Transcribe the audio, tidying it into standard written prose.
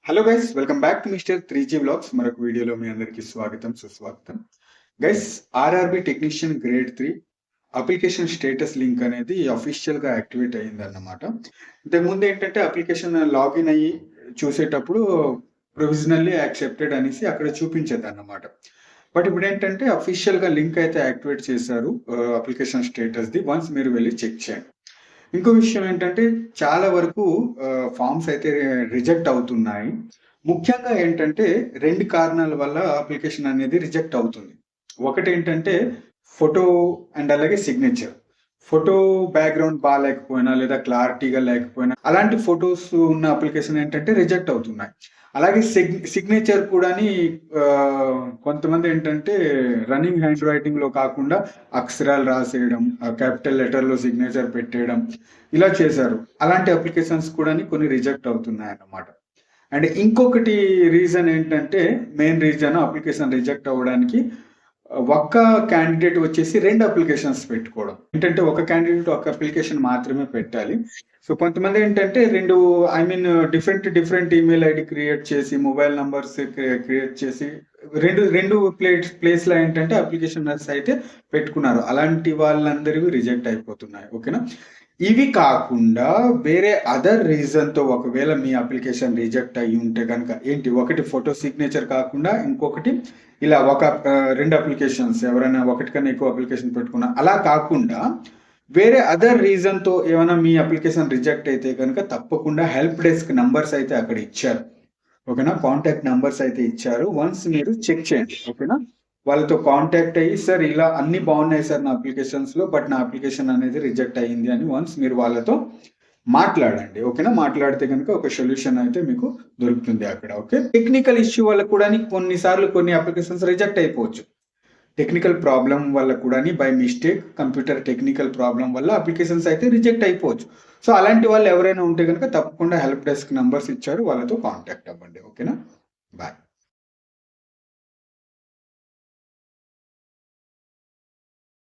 Hello guys, welcome back to mister 3G vlogs. మరొక వీడియోలో మీ అందరికీ స్వాగతం సుస్వాగతం. Guys, RRB technician grade 3 application status link అనేది అఫీషియల్గా యాక్టివేట్ అయ్యిందన్నమాట. ఇంతకుముందు ఏంటంటే అప్లికేషన్ లాగిన్ అయ్యి చూసేటప్పుడు ప్రొవిజనల్లీ యాక్సెప్టెడ్ అనేసి అక్కడ చూపించేది అన్నమాట. బట్ ఇప్పుడు ఏంటంటే అఫీషియల్గా లింక్ అయితే యాక్టివేట్ చేశారు అప్లికేషన్ స్టేటస్ది. వన్స్ మీరు వెళ్ళి చెక్ చేయండి. ఇంకో విషయం ఏంటంటే చాలా వరకు ఫామ్స్ అయితే రిజెక్ట్ అవుతున్నాయి. ముఖ్యంగా ఏంటంటే 2 కారణాల వల్ల అప్లికేషన్ అనేది రిజెక్ట్ అవుతుంది. ఒకటేంటంటే ఫోటో అండ్ అలాగే సిగ్నేచర్. ఫోటో బ్యాక్‌గ్రౌండ్ బాలేకపోయినా లేదా క్లారిటీగా లేకపోయినా అలాంటి ఫోటోస్ ఉన్న అప్లికేషన్ ఏంటంటే రిజెక్ట్ అవుతున్నాయి. అలాగే సిగ్నేచర్ కూడాని కొంతమంది ఏంటంటే రన్నింగ్ హ్యాండ్ రైటింగ్‌లో కాకుండా అక్షరాలు రాసేయడం, క్యాపిటల్ లెటర్‌లో సిగ్నేచర్ పెట్టేయడం ఇలా చేశారు. అలాంటి అప్లికేషన్స్ కూడాని కొన్ని రిజెక్ట్ అవుతున్నాయన్నమాట. అండ్ ఇంకొకటి రీజన్ ఏంటంటే మెయిన్ రీజన్ అప్లికేషన్ రిజెక్ట్ అవ్వడానికి ఒక్క క్యాండిడేట్ వచ్చేసి 2 అప్లికేషన్స్ పెట్టుకోవడం. ఏంటంటే ఒక క్యాండిడేట్ ఒక అప్లికేషన్ మాత్రమే పెట్టాలి. సో కొంతమంది ఏంటంటే డిఫరెంట్ ఈమెయిల్ ఐడి క్రియేట్ చేసి మొబైల్ నంబర్స్ క్రియేట్ చేసి రెండు ప్లేస్‌లో ఏంటంటే అప్లికేషన్స్ అయితే పెట్టుకున్నారు. అలాంటి వాళ్ళందరివి రిజెక్ట్ అయిపోతున్నాయి. ఓకేనా? ఇవి కాకుండా వేరే అదర్ రీజన్‌తో ఒకవేళ మీ అప్లికేషన్ రిజెక్ట్ అయ్యి ఉంటే గనక ఒకటి ఫోటో సిగ్నేచర్ కాకుండా ఇంకొకటి ఇలా 2 అప్లికేషన్స్ ఎవరైనా ఒకటి కన్నా ఎక్కువ అప్లికేషన్ పెట్టుకున్నా అలా కాకుండా వేరే అదర్ రీజన్‌తో ఏమైనా మీ అప్లికేషన్ రిజెక్ట్ అయితే గనక తప్పకుండా హెల్ప్ డెస్క్ నంబర్స్ అయితే అక్కడ ఇచ్చారు. ఓకేనా? కాంటాక్ట్ నంబర్స్ అయితే ఇచ్చారు. వన్స్ మీరు చెక్ చేయండి. ఓకేనా? వాళ్ళతో కాంటాక్ట్ అయ్యి సార్ ఇలా అన్ని బాగున్నాయి సార్ నా అప్లికేషన్స్‌లో, బట్ నా అప్లికేషన్ అనేది రిజెక్ట్ అయ్యింది అని వన్స్ మీరు వాళ్ళతో మాట్లాడండి. ఓకేనా? మాట్లాడితే గనుక ఒక సొల్యూషన్ అయితే మీకు దొరుకుతుంది అక్కడ. ఓకే. టెక్నికల్ ఇష్యూ వల్ల కూడా కొన్నిసార్లు కొన్ని అప్లికేషన్స్ రిజెక్ట్ అయిపోవచ్చు. టెక్నికల్ ప్రాబ్లమ్ వల్ల కూడా by mistake computer technical problem వల్ల అప్లికేషన్స్ అయితే రిజెక్ట్ అయిపోవచ్చు. సో అలాంటి వాళ్ళు ఎవరైనా ఉంటే గనుక తప్పకుండా హెల్ప్ డెస్క్ నంబర్స్ ఇచ్చారు. వాళ్ళతో కాంటాక్ట్ అవ్వండి. ఓకేనా? బాయ్.